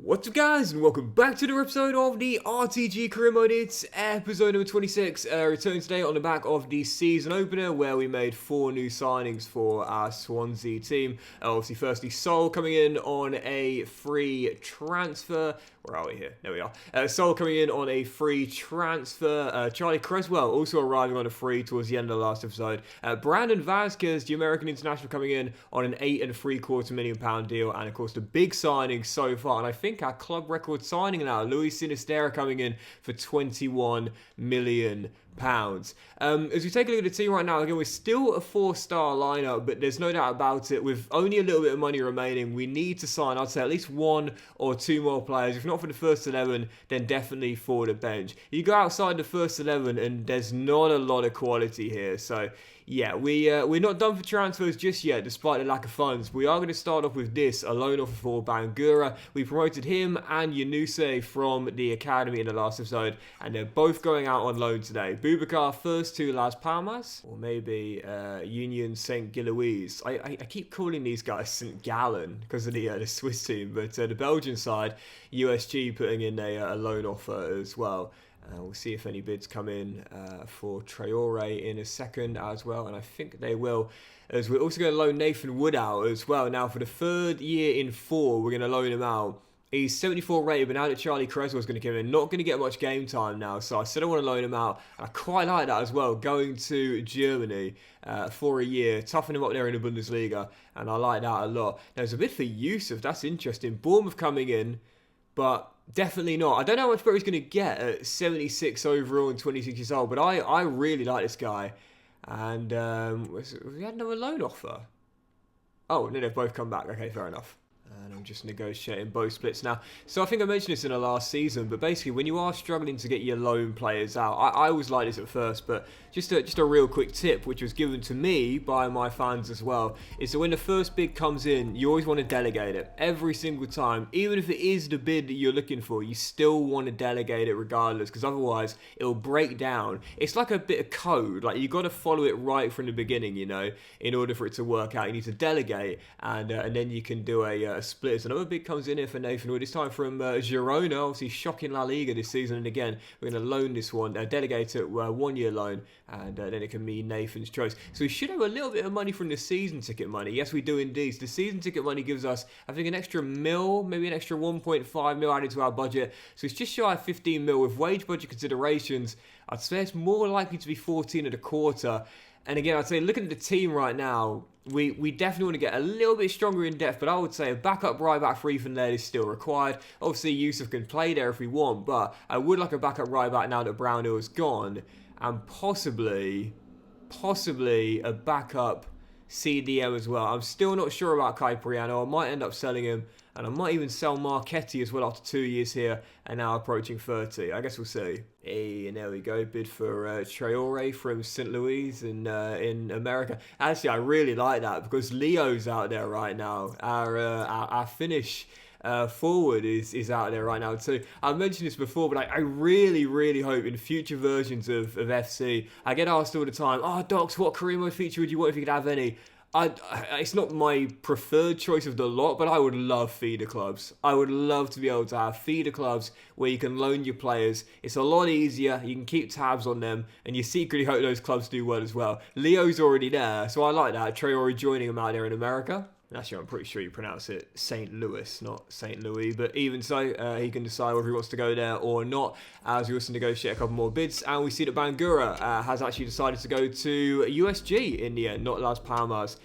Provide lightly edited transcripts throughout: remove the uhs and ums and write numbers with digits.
What's up guys, and welcome back to another episode of the RTG Career Mode. It's episode number 26, returning today on the back of the season opener where we made 4 new signings for our Swansea team. Obviously firstly Sol coming in on a free transfer. Where are we here? There we are. Sol coming in on a free transfer. Charlie Creswell also arriving on a free towards the end of the last episode. Brandon Vasquez, the American international, coming in on an £8.75 million deal. And of course the big signing so far, and I think our club record signing now, Luis Sinisterra coming in for £21 million. As we take a look at the team right now, again, we're still a 4-star lineup, but there's no doubt about it. With only a little bit of money remaining, we need to sign, I'd say, at least 1 or 2 more players. If not for the first 11, then definitely for the bench. You go outside the first 11, and there's not a lot of quality here. So, yeah, we're not done for transfers just yet, despite the lack of funds. We are going to start off with this, a loan offer for Bangura. We promoted him and Yunuse from the academy in the last episode, and they're both going out on loan today. Boubacar first to Las Palmas, or maybe Union St. Gilloise. I keep calling these guys St. Gallen because of the Swiss team, but the Belgian side, USG, putting in a loan offer as well. We'll see if any bids come in for Traore in a second as well, and I think they will, as we're also going to loan Nathan Wood out as well. Now, for the 3rd year in 4, we're going to loan him out. He's 74 rated, but now that Charlie Creswell is going to come in, not going to get much game time now, so I said I want to loan him out, and I quite like that as well, going to Germany for a year, toughen him up there in the Bundesliga, and I like that a lot. Now, there's a bid for Yusuf, that's interesting. Bournemouth coming in, but definitely not. I don't know how much better he's going to get at 76 overall and 26 years old, but I really like this guy. And we had another loan offer. Oh, no, they've both come back. Okay, fair enough. And I'm just negotiating both splits now. So I think I mentioned this in the last season, but basically when you are struggling to get your loan players out, I always like this at first, but just a real quick tip, which was given to me by my fans as well, is that when the first bid comes in, you always want to delegate it every single time. Even if it is the bid that you're looking for, you still want to delegate it regardless, because otherwise it'll break down. It's like a bit of code. Like, you got to follow it right from the beginning, you know, in order for it to work out. You need to delegate, and then you can do a split. So another bid comes in here for Nathan Wood, this time from Girona, obviously shocking La Liga this season. And again, we're going to loan this one, delegate it, 1-year loan, and then it can be Nathan's choice. So we should have a little bit of money from the season ticket money. Yes, we do indeed. The season ticket money gives us, I think, an extra mil, maybe an extra 1.5 mil added to our budget. So it's just shy of 15 mil. With wage budget considerations, I'd say it's more likely to be 14.25. And again, I'd say looking at the team right now, we definitely want to get a little bit stronger in depth, but I would say a backup right back for Ethan Laird is still required. Obviously, Yusuf can play there if we want, but I would like a backup right back now that Brownhill is gone, and possibly a backup CDM as well. I'm still not sure about Kai Priano. I might end up selling him, and I might even sell Marchetti as well after 2 years here and now approaching 30. I guess we'll see. Hey, and there we go. Bid for Traore from St. Louis in America. Actually, I really like that because Leo's out there right now. Our Finnish forward is out there right now too. I've mentioned this before, but I really, really hope in future versions of FC, I get asked all the time, oh, Docs, what career mode feature would you want if you could have any? It's not my preferred choice of the lot, but I would love feeder clubs. I would love to be able to have feeder clubs where you can loan your players. It's a lot easier. You can keep tabs on them, and you secretly hope those clubs do well as well. Leo's already there, so I like that. Traore joining him out there in America. Actually, I'm pretty sure you pronounce it St. Louis, not St. Louis. But even so, he can decide whether he wants to go there or not, as we also negotiate a couple more bids. And we see that Bangura has actually decided to go to USG in the end, not Las Palmas.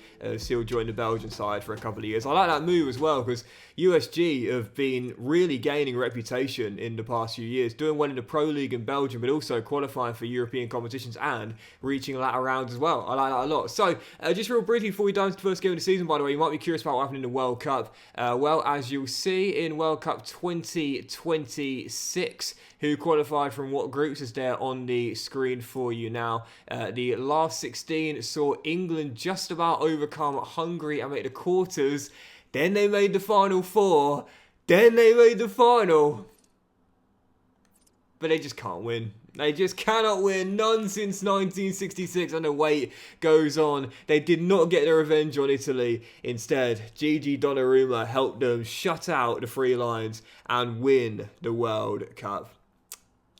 He'll join the Belgian side for a couple of years. I like that move as well, because USG have been really gaining reputation in the past few years, doing well in the Pro League in Belgium, but also qualifying for European competitions and reaching latter rounds as well. I like that a lot. So, just real briefly before we dive into the first game of the season, by the way, you might be curious about what happened in the World Cup. Well, as you'll see in World Cup 2026, who qualified from what groups is there on the screen for you now. The last 16 saw England just about overcome Hungary and make the quarters. Then they made the final 4. Then they made the final. but they just can't win. They just cannot win. None since 1966, and the wait goes on. They did not get their revenge on Italy. Instead, Gigi Donnarumma helped them shut out the Three Lions and win the World Cup.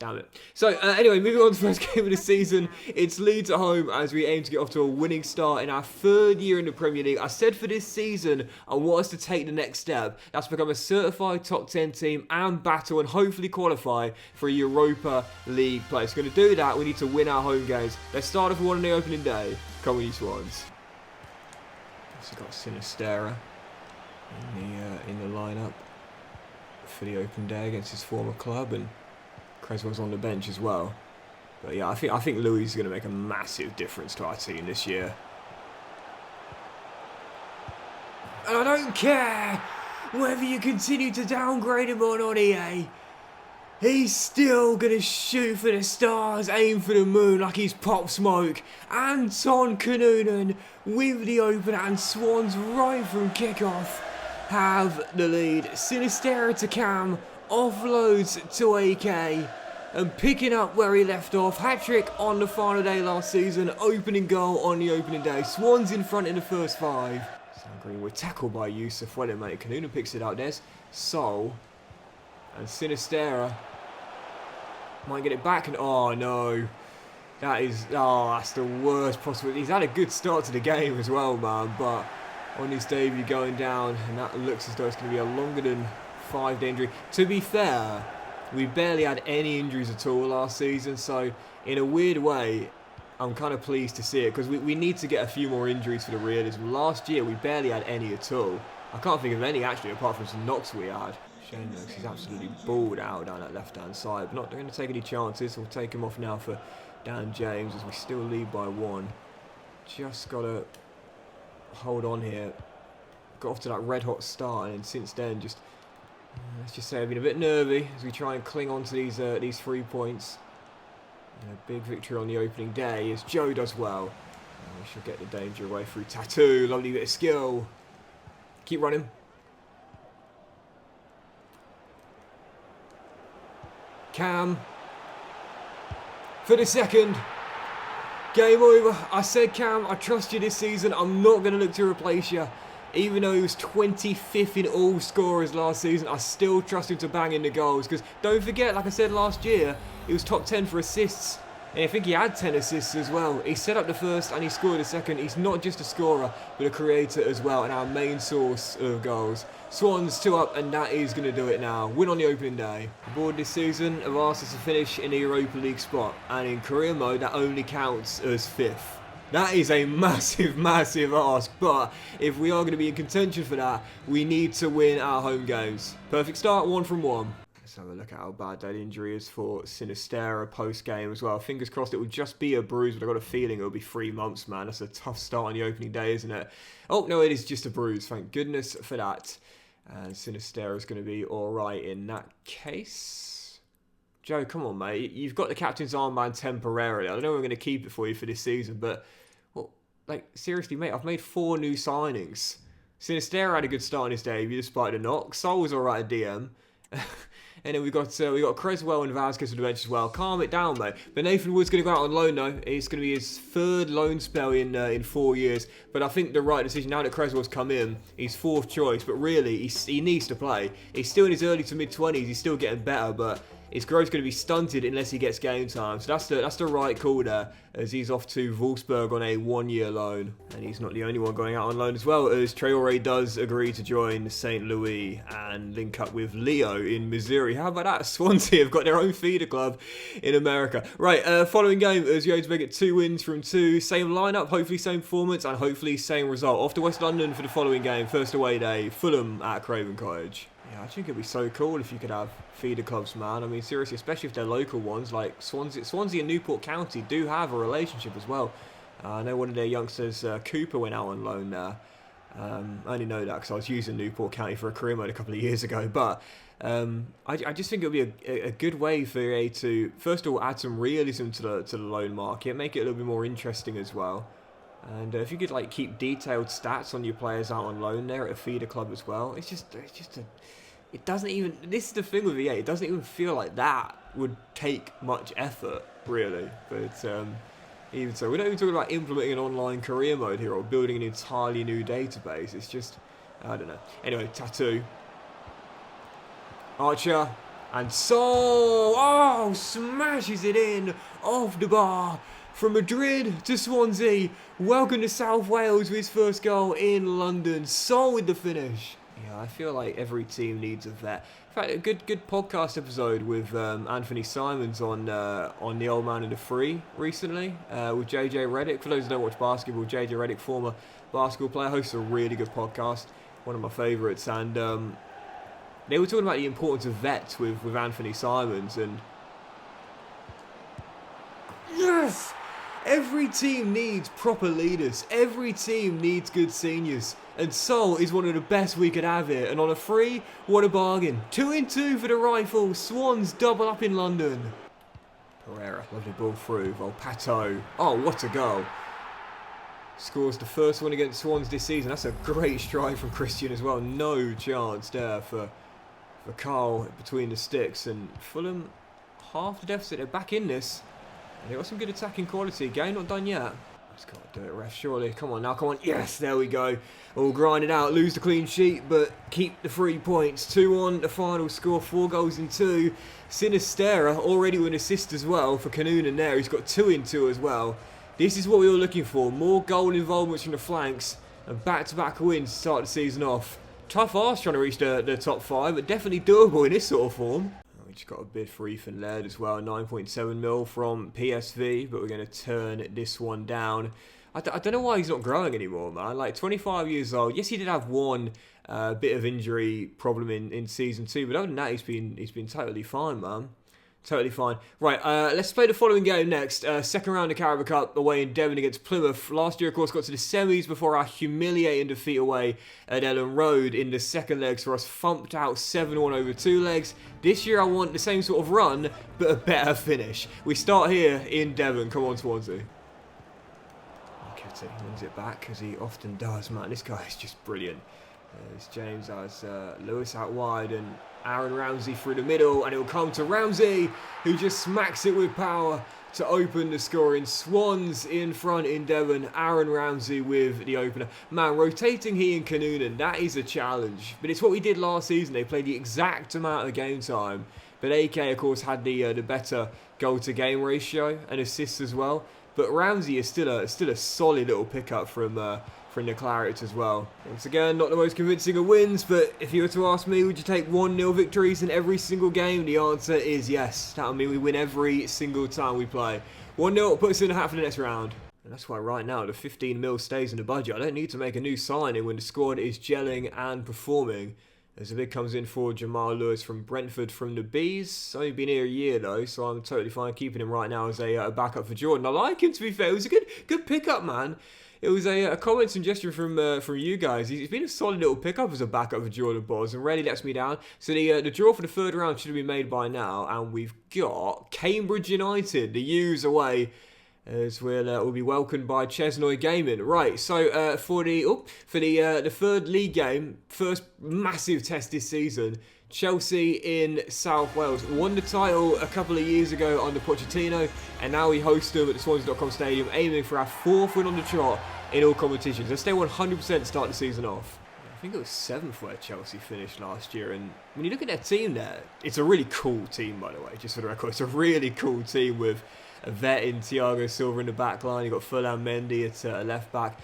Damn it. So, anyway, moving on to the first game of the season. It's Leeds at home as we aim to get off to a winning start in our third year in the Premier League. I said for this season, I want us to take the next step. That's become a certified top 10 team and battle and hopefully qualify for a Europa League place. Going to do that, we need to win our home games. Let's start off with one on the opening day. Come on, you Swans. Also got Sinistera in the lineup for the open day against his former club, and Creswell's on the bench as well. But yeah, I think Louis is going to make a massive difference to our team this year. And I don't care whether you continue to downgrade him or not, EA. He's still going to shoot for the stars, aim for the moon like he's Pop Smoke. Anton Kanoonen with the opener, and Swans right from kickoff have the lead. Sinistera to Cam. Offloads to AK, and picking up where he left off. Hat-trick on the final day last season, opening goal on the opening day. Swans in front in the first 5. Sam Greenwood tackled by Yusuf, well mate. Kanoonen picks it up. There's Sol, and Sinistera might get it back, and oh no, that's the worst possible. He's had a good start to the game as well, man, but on his debut going down, and that looks as though it's going to be a longer than 5-day injury. To be fair, we barely had any injuries at all last season, so in a weird way, I'm kind of pleased to see it, because we need to get a few more injuries for the realism. Last year, we barely had any at all. I can't think of any, actually, apart from some knocks we had. Shane looks, he's absolutely balled out down that left-hand side, but not going to take any chances. We'll take him off now for Dan James, as we still lead by 1. Just got to hold on here. Got off to that red-hot start, and since then, just... let's just say I've been a bit nervy as we try and cling on to these 3 points. And a big victory on the opening day as Joe does well. And we should get the danger away through Tattoo. Lovely bit of skill. Keep running. Cam. For the second. Game over. I said, Cam, I trust you this season. I'm not going to look to replace you. Even though he was 25th in all scorers last season, I still trust him to bang in the goals. Because don't forget, like I said last year, he was top 10 for assists. And I think he had 10 assists as well. He set up the first and he scored the second. He's not just a scorer, but a creator as well, and our main source of goals. Swans 2 up, and that is going to do it now. Win on the opening day. The board this season have asked us to finish in the Europa League spot. And in career mode, that only counts as 5th. That is a massive, massive ask, but if we are going to be in contention for that, we need to win our home games. Perfect start, 1 from 1. Let's have a look at how bad that injury is for Sinistera post-game as well. Fingers crossed it will just be a bruise, but I've got a feeling it'll be 3 months, man. That's a tough start on the opening day, isn't it? Oh, no, it is just a bruise. Thank goodness for that. And Sinistera is going to be all right in that case. Joe, come on, mate. You've got the captain's armband temporarily. I don't know if we're going to keep it for you for this season, but... like, seriously, mate, I've made 4 new signings. Sinistera had a good start on his debut despite the knock. Sol was alright at DM. And then we got Creswell and Vasquez on the bench as well. Calm it down, mate. But Nathan Wood's going to go out on loan, though. It's going to be his 3rd loan spell in 4 years. But I think the right decision, now that Creswell's come in, he's 4th choice. But really, he needs to play. He's still in his early to mid-20s. He's still getting better, but... his growth's going to be stunted unless he gets game time. So that's the right call there, as he's off to Wolfsburg on a 1-year loan. And he's not the only one going out on loan as well, as Traore does agree to join St. Louis and link up with Leo in Missouri. How about that? Swansea have got their own feeder club in America. Right, following game, as Jones make it 2 wins from 2. Same lineup, hopefully same performance, and hopefully same result. Off to West London for the following game. First away day, Fulham at Craven Cottage. Yeah, I think it'd be so cool if you could have feeder clubs, man. I mean, seriously, especially if they're local ones, like Swansea and Newport County do have a relationship as well. I know one of their youngsters, Cooper, went out on loan there. I only know that because I was using Newport County for a career mode a couple of years ago. But I just think it would be a good way for EA to, first of all, add some realism to the loan market, make it a little bit more interesting as well. And if you could keep detailed stats on your players out on loan there at a feeder club as well, it's just it doesn't even, this is the thing with EA, it doesn't even feel like that would take much effort, really. But even so, we're not even talking about implementing an online career mode here or building an entirely new database. It's just, I don't know. Anyway, Tattoo. Archer. And oh, smashes it in off the bar. From Madrid to Swansea. Welcome to South Wales with his first goal in London. Sol with the finish. Yeah, I feel like every team needs a vet. In fact, a good podcast episode with Anthony Simons on the Old Man and the Free recently with JJ Redick. For those who don't watch basketball, JJ Redick, former basketball player, hosts a really good podcast. One of my favourites. And they were talking about the importance of vets with Anthony Simons. And yes! Every team needs proper leaders. Every team needs good seniors. And Sol is one of the best we could have here. And on a free, what a bargain. 2-2 for the Rifle. Swans double up in London. Pereira, lovely ball through. Volpato. Oh, what a goal. Scores the first one against Swans this season. That's a great strike from Christian as well. No chance there for Carl between the sticks. And Fulham, half the deficit. They're back in this. And they've got some good attacking quality. Game not done yet. Just got to do it, ref, surely. Come on now, come on. Yes, there we go. All grinded out, lose the clean sheet, but keep the 3 points. 2-1, the final score, 4 goals in 2. Sinistera already with an assist as well for Kanunen there. He's got 2 in 2 as well. This is what we were looking for. More goal involvements from the flanks and back-to-back wins to start the season off. Tough arse trying to reach the top 5, but definitely doable in this sort of form. Just got a bid for Ethan Laird as well, 9.7 mil from PSV, but we're going to turn this one down. I don't know why he's not growing anymore, man. Like, 25 years old. Yes, he did have one bit of injury problem in season 2, but other than that, he's been totally fine, man. Totally fine. Right, let's play the following game next. Second round of Carabao Cup away in Devon against Plymouth. Last year, of course, got to the semis before our humiliating defeat away at Ellen Road in the second leg. So us thumped out 7-1 over 2 legs. This year, I want the same sort of run, but a better finish. We start here in Devon. Come on, Swansea. Ketty wins it back, as he often does, man. This guy is just brilliant. There's James has Lewis out wide and Aaron Ramsey through the middle, and it'll come to Ramsey, who just smacks it with power to open the scoring. Swans in front in Devon. Aaron Ramsey with the opener. Man, rotating he and Kanunen, that is a challenge. But it's what we did last season. They played the exact amount of game time. But AK, of course, had the better goal-to-game ratio and assists as well. But Ramsey is still a solid little pickup from the Clarets as well. Once again, not the most convincing of wins, but if you were to ask me, would you take 1-0 victories in every single game? The answer is yes. That would mean we win every single time we play. 1-0 puts us in the hat for the next round. And that's why right now the 15 mil stays in the budget. I don't need to make a new signing when the squad is gelling and performing. As a bid comes in for Jamal Lewis from Brentford from the Bees. Only been here a year though, so I'm totally fine keeping him right now as a backup for Jordan. I like him, to be fair. It was a good pickup, man. It was a comment suggestion from you guys. He's been a solid little pickup as a backup for Jordan Boz and rarely lets me down. So the draw for the third round should have been made by now, and we've got Cambridge United, the U's away, as we'll be welcomed by Chesnoy Gaming. Right, so for the third league game, first massive test this season, Chelsea in South Wales won the title a couple of years ago under Pochettino, and now we host them at the Swansea.com Stadium, aiming for our 4th win on the trot in all competitions. Let's stay 100% to start the season off. I think it was 7th where Chelsea finished last year, and when you look at their team there, it's a really cool team, by the way, just for the record. It's a really cool team with a vet in Thiago Silva in the back line. You've got Furlan Mendy at left back.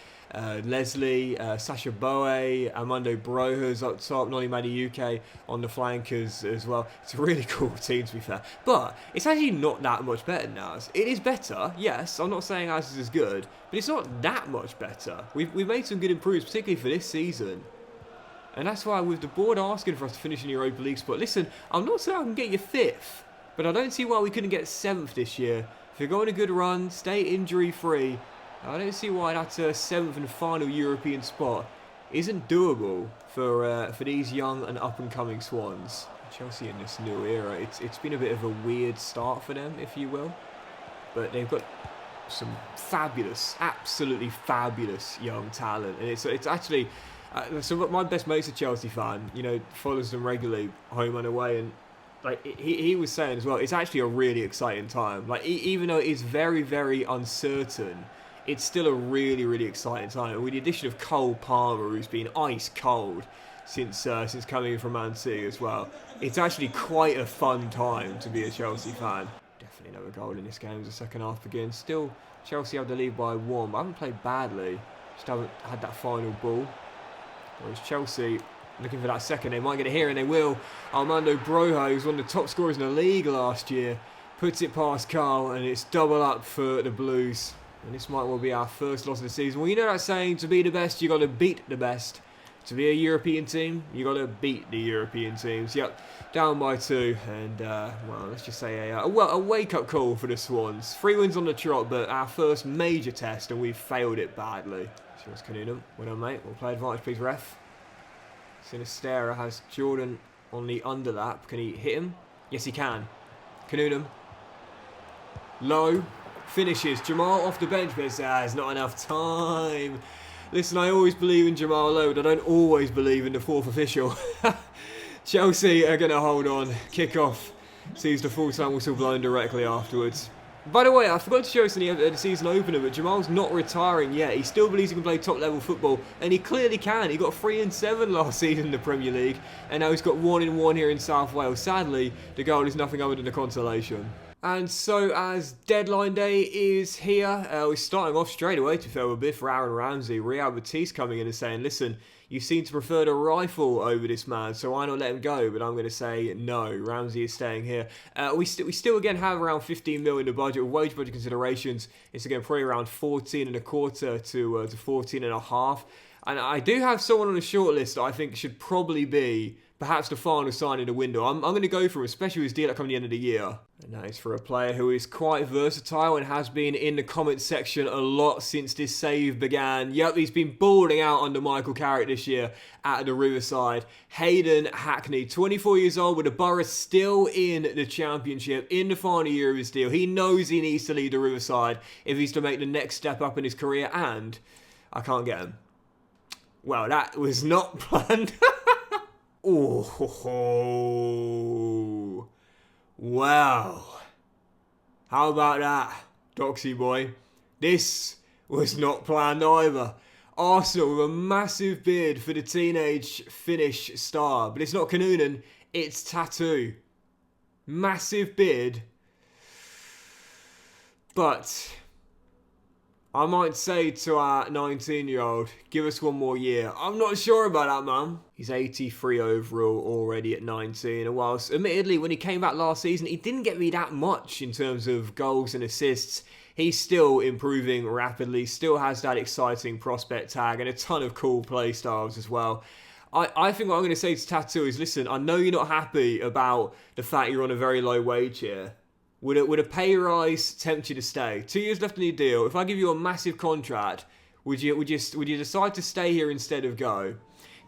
Leslie, Sasha Boe, Armando Brojas up top, Nolly Maddy UK on the flankers as well. It's a really cool team, to be fair. But it's actually not that much better than ours. It is better, yes. I'm not saying ours is as good, but it's not that much better. We've made some good improvements, particularly for this season. And that's why with the board asking for us to finish in the Europa League spot, listen, I'm not saying I can get you 5th, but I don't see why we couldn't get 7th this year. If you're going a good run, stay injury-free, I don't see why that 7th and final European spot isn't doable for these young and up-and-coming Swans. Chelsea in this new era, it's been a bit of a weird start for them, if you will. But they've got some fabulous, absolutely fabulous young talent. And it's actually So my best mate's a Chelsea fan, you know, follows them regularly, home and away, and like he was saying as well, it's actually a really exciting time. Like even though it's very, very uncertain, it's still a really, really exciting time. And with the addition of Cole Palmer, who's been ice cold since coming in from Man City as well, it's actually quite a fun time to be a Chelsea fan. Definitely another goal in this game as the second half begins. Still, Chelsea have the lead by 1, but I haven't played badly. Just haven't had that final ball. Whereas Chelsea, looking for that second, they might get it here, and they will. Armando Broja, who's one of the top scorers in the league last year, puts it past Carl, and it's double up for the Blues. And this might well be our first loss of the season. Well, you know that saying, to be the best, you got to beat the best. To be a European team, you got to beat the European teams. Yep, down by 2, and well, let's just say a wake-up call for the Swans. 3 wins on the trot, but our first major test, and we've failed it badly. Cheers, Canunum. Well done, mate. We'll play advantage, please, ref. Sinistera has Jordan on the underlap. Can he hit him? Yes, he can. Canunum. Low. Finishes. Jamal off the bench, but there's not enough time. Listen, I always believe in Jamal Lowe, but I don't always believe in the 4th official. Chelsea are going to hold on. Kick off. Sees the full-time whistle blown directly afterwards. By the way, I forgot to show us in the season opener, but Jamal's not retiring yet. He still believes he can play top-level football, and he clearly can. He got 3-7 last season in the Premier League, and now he's got 1-1 here in South Wales. Sadly, the goal is nothing other than a consolation. And so, as deadline day is here, we're starting off straight away, to be fair, with a bit for Aaron Ramsey. Real Batiste coming in and saying, listen, you seem to prefer the rifle over this man, so why not let him go? But I'm going to say no. Ramsey is staying here. We still again have around 15 mil in the budget with wage budget considerations. It's again probably around 14.25 to 14.5. And I do have someone on the shortlist that I think should probably be perhaps the final sign in the window. I'm going to go for him, especially with his deal at coming the end of the year. And that is for a player who is quite versatile and has been in the comments section a lot since this save began. Yep, he's been balling out under Michael Carrick this year at the Riverside. Hayden Hackney, 24 years old, with the Borough still in the Championship, in the final year of his deal. He knows he needs to lead the Riverside if he's to make the next step up in his career, and I can't get him. Well, that was not planned. Oh, wow. How about that, Doxy boy? This was not planned either. Arsenal with a massive bid for the teenage Finnish star. But it's not Kanunen, it's Tattoo. Massive bid. But I might say to our 19-year-old, give us one more year. I'm not sure about that, man. He's 83 overall already at 19. And whilst, admittedly, when he came back last season, he didn't get me that much in terms of goals and assists. He's still improving rapidly, still has that exciting prospect tag and a ton of cool play styles as well. I think what I'm going to say to Tattoo is, listen, I know you're not happy about the fact you're on a very low wage here. Would a pay rise tempt you to stay? 2 years left in your deal. If I give you a massive contract, would you decide to stay here instead of go?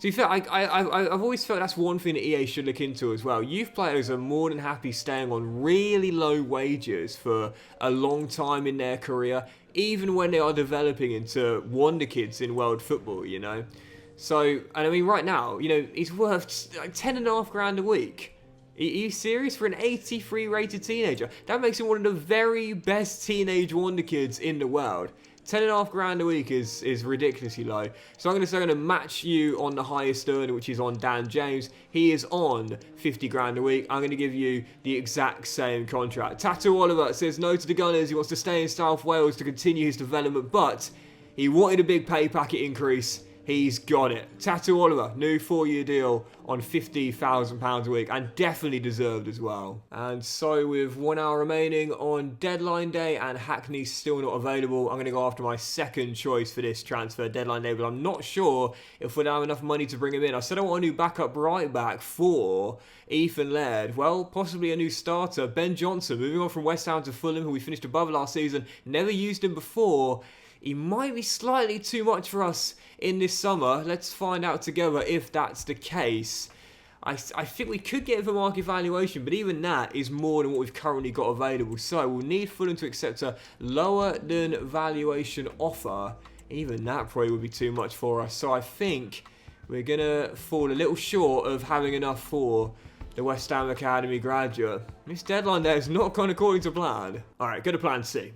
To be fair, I've always felt that's one thing that EA should look into as well. Youth players are more than happy staying on really low wages for a long time in their career, even when they are developing into wonderkids in world football, you know? So, and I mean, right now, you know, he's worth like 10.5 grand a week. Are you serious? For an 83 rated teenager? That makes him one of the very best teenage wonderkids in the world. 10.5 grand a week is ridiculously low. So I'm going to say I'm going to match you on the highest earner, which is on Dan James. He is on 50 grand a week. I'm going to give you the exact same contract. Tattoo Oliver says no to the Gunners. He wants to stay in South Wales to continue his development, but he wanted a big pay packet increase. He's got it. Tattoo Oliver, new 4-year deal on £50,000 a week, and definitely deserved as well. And so with 1 hour remaining on deadline day and Hackney still not available, I'm going to go after my second choice for this transfer deadline day, but I'm not sure if we'd have enough money to bring him in. I said I want a new backup right back for Ethan Laird. Well, possibly a new starter. Ben Johnson, moving on from West Ham to Fulham, who we finished above last season. Never used him before. He might be slightly too much for us in this summer. Let's find out together if that's the case. I think we could get him for market valuation, but even that is more than what we've currently got available. So we'll need Fulham to accept a lower than valuation offer. Even that probably would be too much for us. So I think we're going to fall a little short of having enough for the West Ham Academy graduate. This deadline there has not gone according to plan. Alright, go to plan C.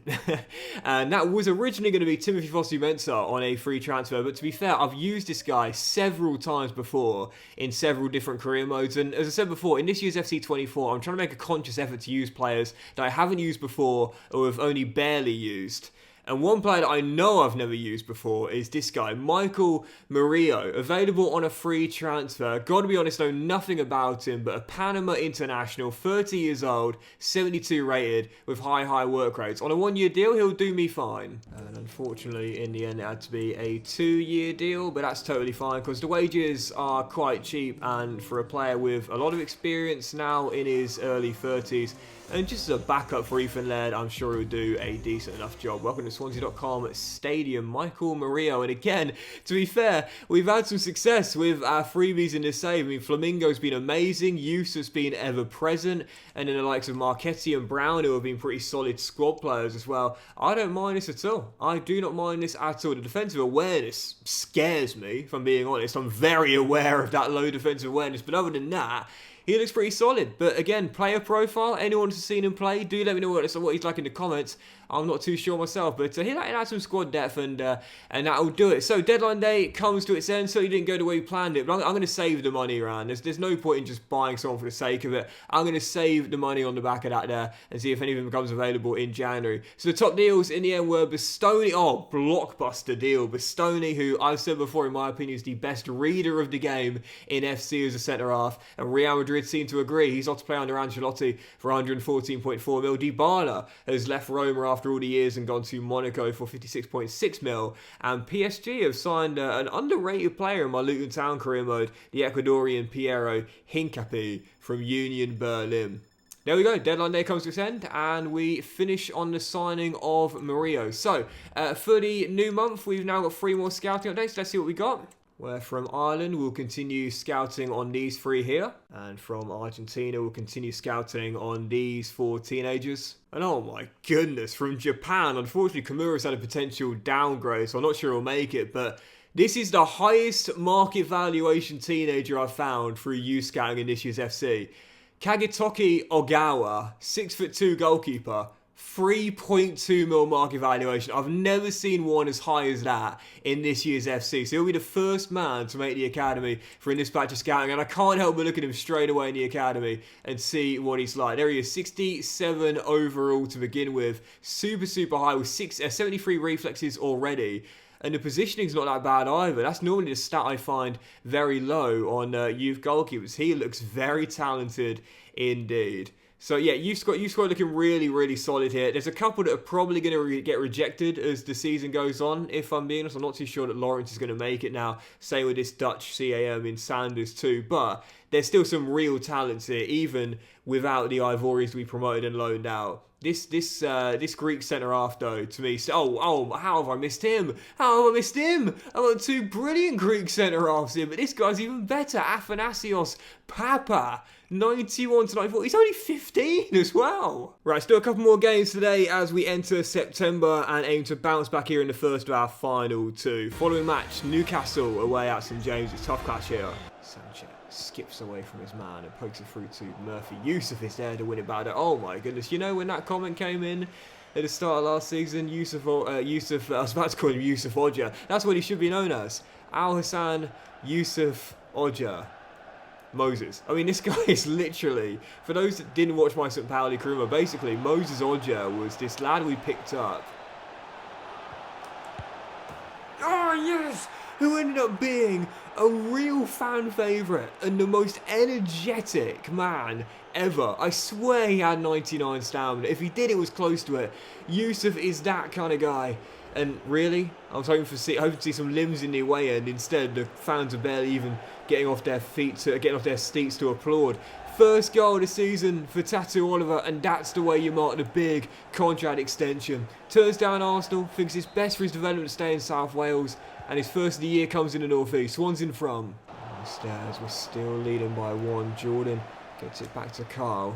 And that was originally going to be Timothy Fosu-Mensah on a free transfer, but to be fair, I've used this guy several times before in several different career modes, and as I said before, in this year's FC24, I'm trying to make a conscious effort to use players that I haven't used before or have only barely used. And one player that I know I've never used before is this guy, Michael Murillo, available on a free transfer. Gotta be honest, know nothing about him, but a Panama international, 30 years old, 72 rated, with high work rates. On a 1-year deal, he'll do me fine. And unfortunately, in the end, it had to be a 2-year deal, but that's totally fine, because the wages are quite cheap, and for a player with a lot of experience now in his early 30s, and just as a backup for Ethan Laird, I'm sure he'll do a decent enough job. Welcome to Swansea.com Stadium, Michael Murillo. And again, to be fair, we've had some success with our freebies in this save. I mean, Flamingo's been amazing, Yusuf's been ever present, and then the likes of Marchetti and Brown, who have been pretty solid squad players as well. I don't mind this at all. I do not mind this at all. The defensive awareness scares me, if I'm being honest. I'm very aware of that low defensive awareness, but other than that, he looks pretty solid. But again, player profile, anyone who's seen him play, do let me know what he's like in the comments. I'm not too sure myself, but he had some squad depth, and that'll do it. So deadline day comes to its end, so he didn't go the way we planned it, but I'm going to save the money around. There's no point in just buying someone for the sake of it. I'm going to save the money on the back of that there and see if any of them becomes available in January. So the top deals in the end were Bastoni, blockbuster deal. Bastoni, who I've said before, in my opinion, is the best reader of the game in FC as a centre-half, and Real Madrid seem to agree. He's off to play under Ancelotti for 114.4 mil. Dybala has left Roma after all the years and gone to Monaco for 56.6 mil. And PSG have signed an underrated player in my Luton Town career mode, the Ecuadorian Piero Hincapié from Union Berlin. There we go, deadline day comes to its end, and we finish on the signing of Murillo. So, for the new month, we've now got 3 more scouting updates. Let's see what we got. Where from Ireland, we'll continue scouting on these 3 here. And from Argentina, we'll continue scouting on these 4 teenagers. And oh my goodness, from Japan, unfortunately, Kimura's had a potential downgrade, so I'm not sure he'll make it, but this is the highest market valuation teenager I've found through youth scouting in this year's FC. Kagetoki Ogawa, 6'2" goalkeeper. 3.2 mil market valuation. I've never seen one as high as that in this year's FC. So he'll be the first man to make the academy for in this batch of scouting, and I can't help but look at him straight away in the academy and see what he's like. There he is, 67 overall to begin with. Super high with 73 reflexes already. And the positioning's not that bad either. That's normally the stat I find very low on youth goalkeepers. He looks very talented indeed. So yeah, you've squad looking really solid here. There's a couple that are probably going to get rejected as the season goes on, if I'm being honest. I'm not too sure that Lawrence is going to make it now. Same with this Dutch CAM in Sanders too. But there's still some real talents here, even without the Ivories we promoted and loaned out. This Greek centre-half, though, to me... Oh, how have I missed him? How have I missed him? I've got 2 brilliant Greek centre-halves here, but this guy's even better. Athanasios Papa, 91 to 94. He's only 15 as well. Right, still a couple more games today as we enter September and aim to bounce back here in the first of our final 2. Following match, Newcastle away at St James. It's tough clash here. Sanchez skips away from his man and pokes it through to Murphy. Yusuf is there to win it back. Oh my goodness, you know when that comment came in at the start of last season, Yusuf, I was about to call him Yusuf Odja. That's what he should be known as. Al Hassan Yusuf Odja. Moses. I mean, this guy is literally, for those that didn't watch my St. Pauli Kuruma, basically Moses Odja was this lad we picked up. Oh yes! Who ended up being a real fan favourite and the most energetic man ever. I swear he had 99 stamina. If he did, it was close to it. Yusuf is that kind of guy. And really, I was hoping to see some limbs in the away end. Instead, the fans are barely even getting off their feet, getting off their seats to applaud. First goal of the season for Tattoo Oliver, and that's the way you mark the big contract extension. Turns down Arsenal, thinks it's best for his development to stay in South Wales, and his first of the year comes in the North East. Swan's in from. Stairs, we're still leading by 1. Jordan gets it back to Carl.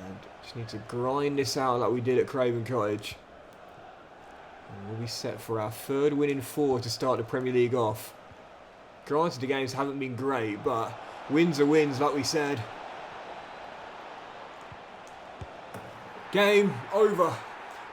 And just need to grind this out like we did at Craven Cottage. And we'll be set for our 3rd win in 4 to start the Premier League off. Granted, the games haven't been great, but wins are wins, like we said. Game over.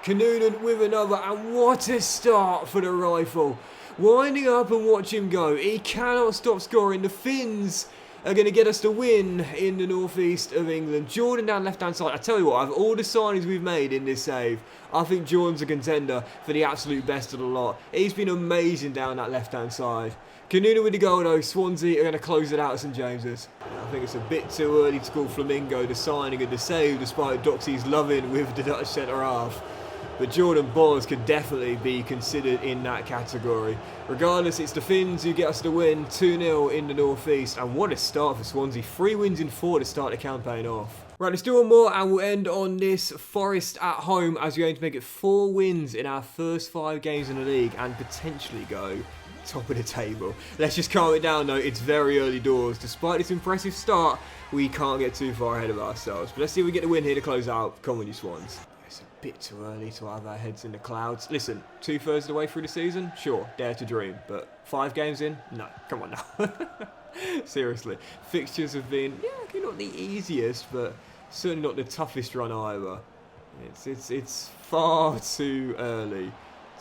Noonan with another, and what a start for the rifle. Winding up and watch him go. He cannot stop scoring. The Finns are going to get us the win in the northeast of England. Jordan down left-hand side. I tell you what, out of all the signings we've made in this save, I think Jordan's a contender for the absolute best of the lot. He's been amazing down that left-hand side. Noonan with the goal though. Swansea are going to close it out at St James's. I think it's a bit too early to call Flamingo the signing and the save, despite Doxy's loving with the Dutch centre-half. But Jordan Bors could definitely be considered in that category. Regardless, it's the Finns who get us the win, 2-0 in the North East. And what a start for Swansea. 3 wins in 4 to start the campaign off. Right, let's do one more and we'll end on this. Forest at home as we aim to make it 4 wins in our first 5 games in the league and potentially go top of the table. Let's just calm it down though, it's very early doors. Despite this impressive start, we can't get too far ahead of ourselves. But let's see if we get the win here to close out. Come on, you Swans. It's a bit too early to have our heads in the clouds. Listen, 2/3 of the way through the season? Sure, dare to dream. But 5 games in? No, come on now. Seriously. Fixtures have been, yeah, not the easiest, but certainly not the toughest run either. It's far too early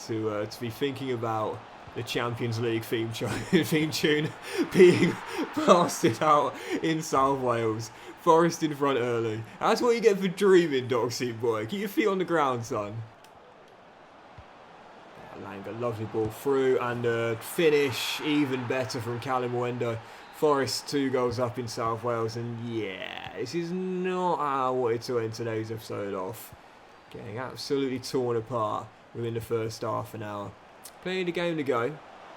to be thinking about the Champions League theme tune being blasted out in South Wales. Forest in front early. That's what you get for dreaming, Doxy boy. Keep your feet on the ground, son. Langer, lovely ball through, and finish even better from Callum Wendo. Forest 2 goals up in South Wales, and yeah, this is not how I wanted to end today's episode off. Getting absolutely torn apart within the first half an hour. Plenty of the game to go.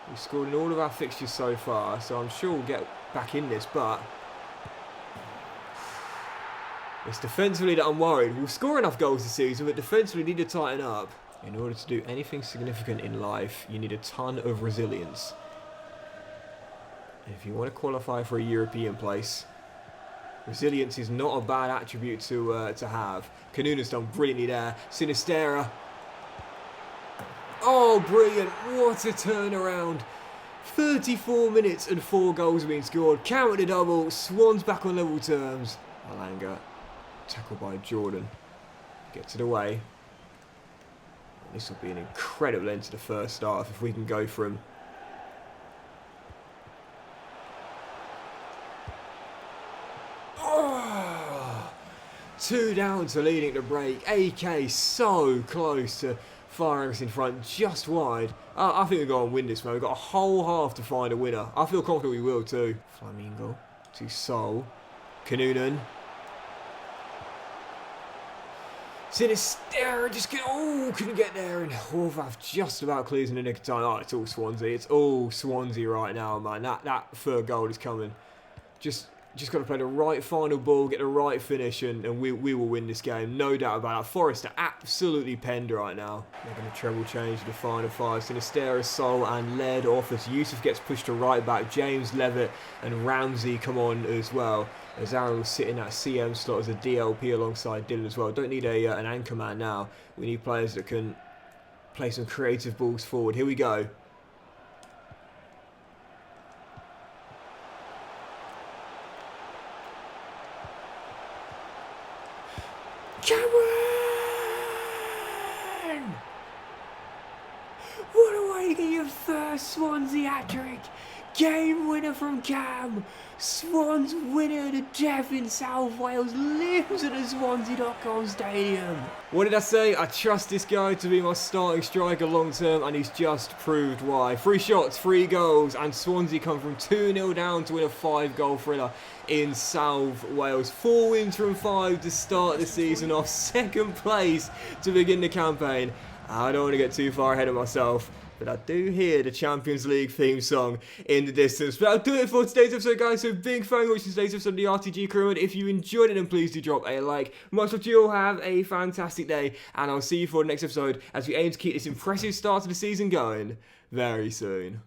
We've scored in all of our fixtures so far, so I'm sure we'll get back in this, but it's defensively that I'm worried. We'll score enough goals this season, but defensively need to tighten up. In order to do anything significant in life, you need a ton of resilience. And if you want to qualify for a European place, resilience is not a bad attribute to have. Kanuna's done brilliantly there. Sinistera. Oh, brilliant. What a turnaround. 34 minutes and 4 goals have been scored. Count the double. Swans back on level terms. Malanga. Tackled by Jordan. Gets it away. This will be an incredible end to the first half if we can go from oh, 2 down to leading the break. AK so close to firing us in front, just wide. I think we've got to win this, man. We've got a whole half to find a winner. I feel confident we will too. Flamingo to Sol. Noonan. Sinistera just couldn't get there, and Horvath just about clears in the nick of time. Oh, it's all Swansea. It's all Swansea right now, man. That third goal is coming. Just got to play the right final ball, get the right finish, and we will win this game. No doubt about it. Forest are absolutely penned right now. They're going to treble change the final 5. Sinistera, Sol, and Led off as Yusuf gets pushed to right back. James, Levitt, and Ramsey come on as well. As Aaron will sit in that CM slot as a DLP alongside Dylan as well. Don't need an anchor man now. We need players that can play some creative balls forward. Here we go. Cameron! What a way to get your first Swansea hat-trick. Game winner from Cam. Swans winner to death in South Wales. Lives at the Swansea.com stadium. What did I say? I trust this guy to be my starting striker long term, and he's just proved why. 3 shots, 3 goals, and Swansea come from 2-0 down to win a 5-goal thriller in South Wales. 4 wins from 5 to start the season off. 2nd place to begin the campaign. I don't want to get too far ahead of myself, but I do hear the Champions League theme song in the distance. But I'll do it for today's episode, guys. So big thank you for watching today's episode of the RTG Career Mode. If you enjoyed it, then please do drop a like. Much love to you all. Have a fantastic day, and I'll see you for the next episode as we aim to keep this impressive start to the season going very soon.